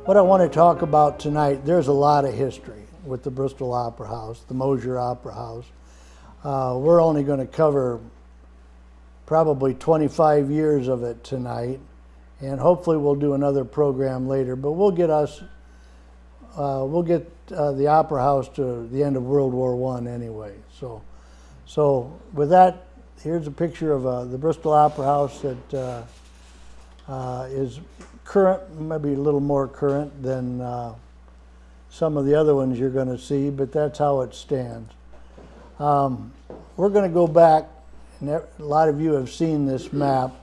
What I want to talk about tonight, there's a lot of history with the Bristol Opera House, the Mosier Opera House. We're only going to cover probably 25 years of it tonight, and hopefully we'll do another program later, but we'll get the Opera House to the end of World War I anyway. So with that, here's a picture of the Bristol Opera House that is current, maybe a little more current than some of the other ones you're going to see, but that's how it stands. We're going to go back, and a lot of you have seen this map,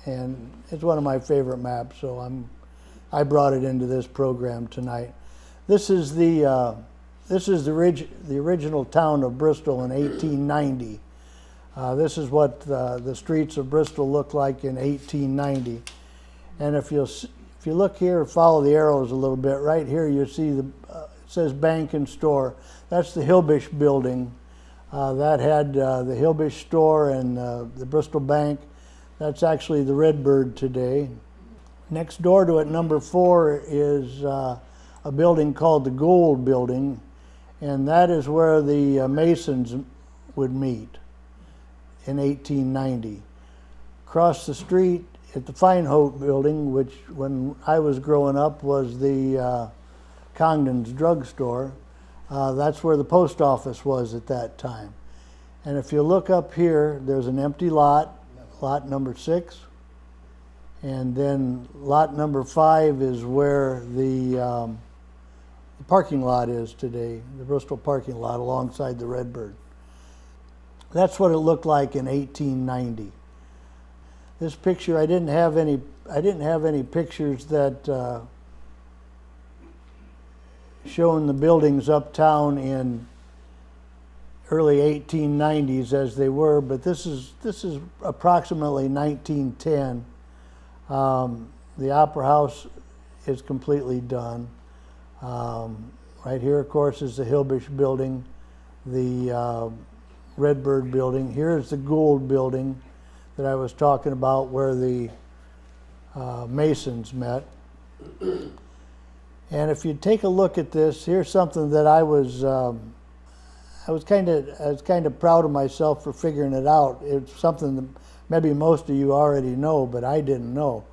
and it's one of my favorite maps, so I brought it into this program tonight. This is the original town of Bristol in 1890. This is what the streets of Bristol looked like in 1890. And if you look here, follow the arrows a little bit, right here you see it says Bank and Store. That's the Hilbish building. That had the Hilbish store and the Bristol Bank. That's actually the Redbird today. Next door to it, number 4, is a building called the Gould Building, and that is where the Masons would meet in 1890. Across the street at the Feinholt Building, which when I was growing up was the Congdon's drugstore, that's where the post office was at that time. And if you look up here, there's an empty lot, lot number 6, and then lot number 5 is where the parking lot is today, the Bristol parking lot alongside the Redbird. That's what it looked like in 1890. This picture, I didn't have any pictures that showing the buildings uptown in early 1890s as they were, but this is approximately 1910. The Opera House is completely done. Right here, of course, is the Hilbish building, the Redbird building. Here's the Gould building that I was talking about, where the Masons met. And if you take a look at this, here's something that I was kind of proud of myself for figuring it out. It's something that maybe most of you already know, but I didn't know.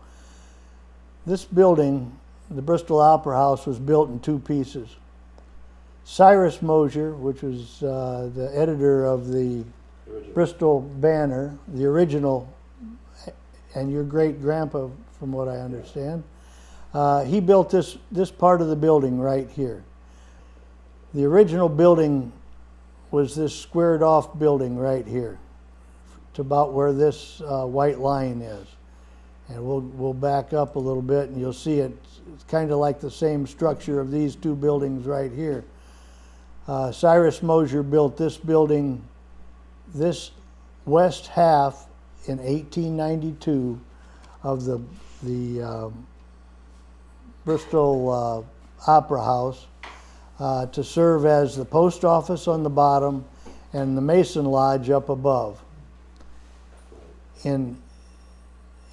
This building, the Bristol Opera House, was built in 2 pieces. Cyrus Mosier, which was the editor of the Bristol Banner, the original, and your great-grandpa, from what I understand, he built this part of the building right here. The original building was this squared-off building right here, to about where this white line is. And we'll back up a little bit, and you'll see it's kind of like the same structure of these 2 buildings right here. Cyrus Mosier built this building, this west half, in 1892 of the Bristol Opera House to serve as the post office on the bottom and the Mason Lodge up above. In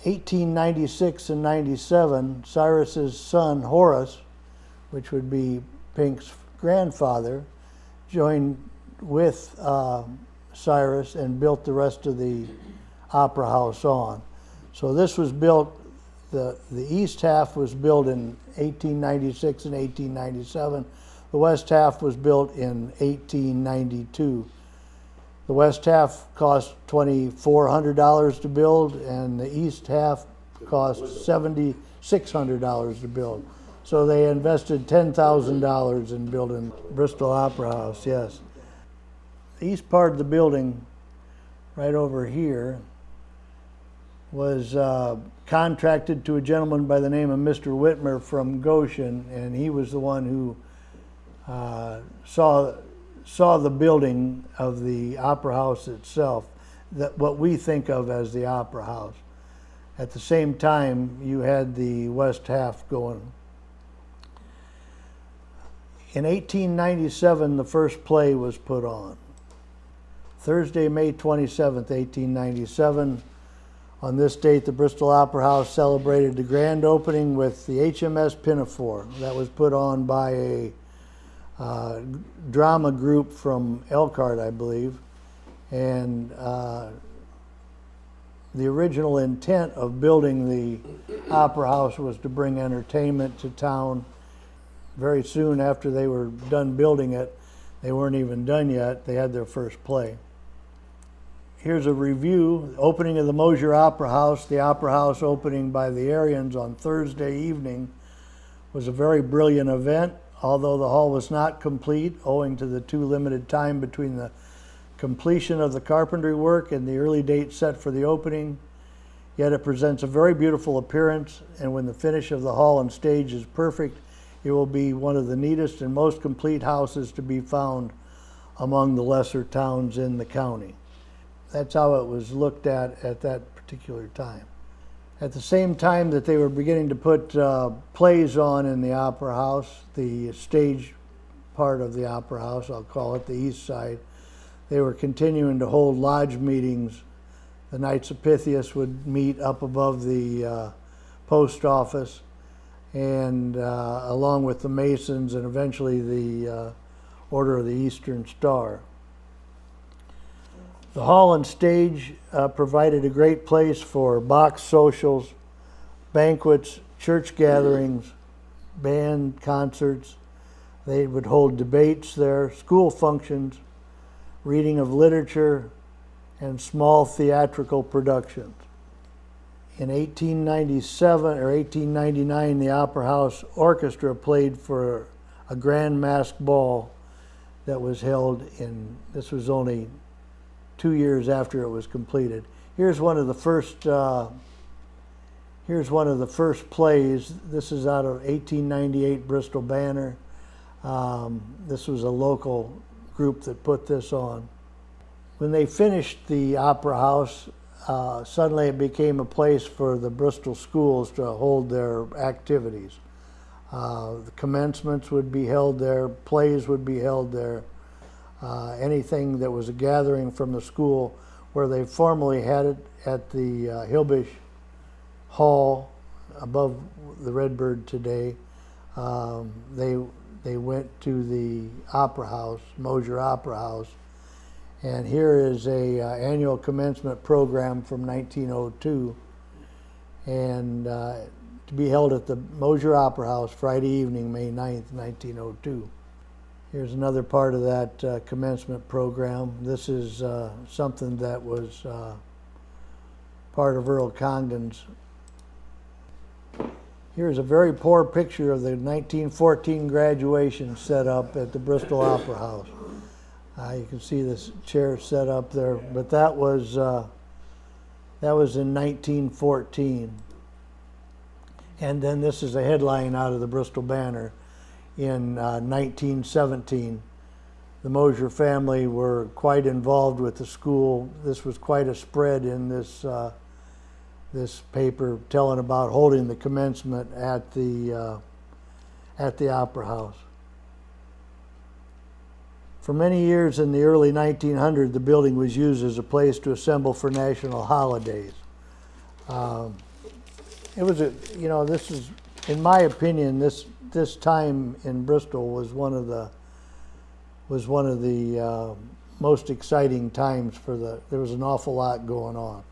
1896 and 97, Cyrus's son Horace, which would be Pink's grandfather, joined with Cyrus and built the rest of the Opera House on. So this was built, the east half was built in 1896 and 1897. The west half was built in 1892. The west half cost $2,400 to build, and the east half cost $7,600 to build. So they invested $10,000 in building Bristol Opera House, yes. The east part of the building, right over here, was contracted to a gentleman by the name of Mr. Whitmer from Goshen, and he was the one who saw the building of the Opera House itself, that what we think of as the Opera House. At the same time, you had the west half going. In 1897, the first play was put on. Thursday, May 27th, 1897, On this date, the Bristol Opera House celebrated the grand opening with the HMS Pinafore that was put on by a drama group from Elkhart, I believe. And the original intent of building the Opera House was to bring entertainment to town. Very soon after they were done building it, they weren't even done yet, they had their first play. Here's a review. Opening of the Mosier Opera House. The Opera House opening by the Aryans on Thursday evening was a very brilliant event, although the hall was not complete owing to the too limited time between the completion of the carpentry work and the early date set for the opening. Yet it presents a very beautiful appearance, and when the finish of the hall and stage is perfect, it will be one of the neatest and most complete houses to be found among the lesser towns in the county. That's how it was looked at that particular time. At the same time that they were beginning to put plays on in the Opera House, the stage part of the Opera House, I'll call it the east side, they were continuing to hold lodge meetings. The Knights of Pythias would meet up above the post office, and along with the Masons and eventually the Order of the Eastern Star. The hall and stage provided a great place for box socials, banquets, church gatherings, band concerts. They would hold debates there, school functions, reading of literature, and small theatrical productions. In 1897 or 1899, the Opera House Orchestra played for a grand masked ball that was held this was only 2 years after it was completed. Here's one of the first plays. This is out of 1898 Bristol Banner. This was a local group that put this on. When they finished the Opera House, suddenly it became a place for the Bristol schools to hold their activities. The commencements would be held there, plays would be held there, anything that was a gathering from the school, where they formerly had it at the Hilbish Hall above the Redbird today. They went to the Opera House, Mosier Opera House, and here is a annual commencement program from 1902, and to be held at the Mosier Opera House Friday evening, May 9th, 1902. Here's another part of that commencement program. This is something that was part of Earl Congdon's. Here's a very poor picture of the 1914 graduation set up at the Bristol Opera House. You can see this chair set up there, but that was in 1914. And then this is a headline out of the Bristol Banner. In 1917, the Mosier family were quite involved with the school. This was quite a spread in this paper telling about holding the commencement at the Opera House. For many years in the early 1900s, the building was used as a place to assemble for national holidays. It was this is, in my opinion, this time in Bristol was one of the most exciting times there was an awful lot going on.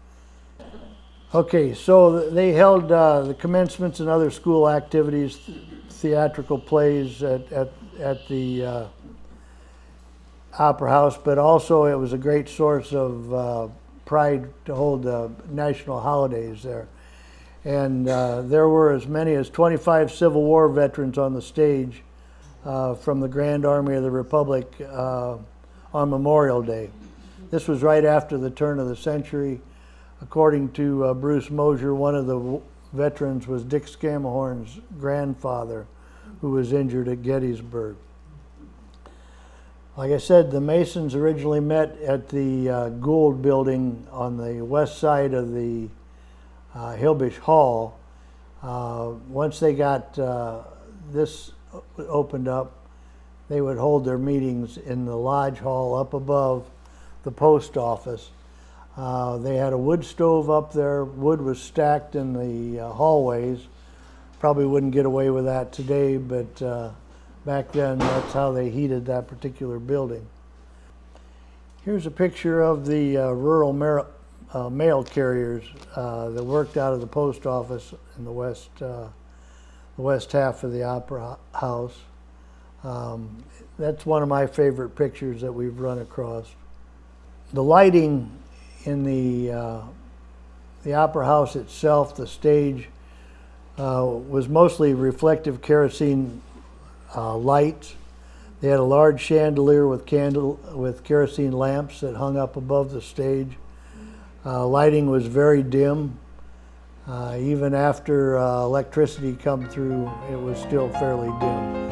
Okay, so they held the commencements and other school activities, theatrical plays at the Opera House, but also it was a great source of pride to hold national holidays there. And there were as many as 25 Civil War veterans on the stage from the Grand Army of the Republic on Memorial Day. This was right after the turn of the century. According to Bruce Mosier, one of the veterans was Dick Scamahorn's grandfather, who was injured at Gettysburg. Like I said, the Masons originally met at the Gould building on the west side of the Hilbish Hall. Once they got this opened up, they would hold their meetings in the Lodge Hall up above the post office. They had a wood stove up there. Wood was stacked in the hallways. Probably wouldn't get away with that today, but back then that's how they heated that particular building. Here's a picture of the rural mail carriers that worked out of the post office in the west half of the Opera House. That's one of my favorite pictures that we've run across. The lighting in the Opera House itself, the stage, was mostly reflective kerosene lights. They had a large chandelier with kerosene lamps that hung up above the stage. Lighting was very dim. Even after electricity come through, it was still fairly dim.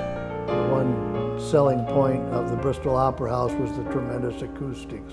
The one selling point of the Bristol Opera House was the tremendous acoustics.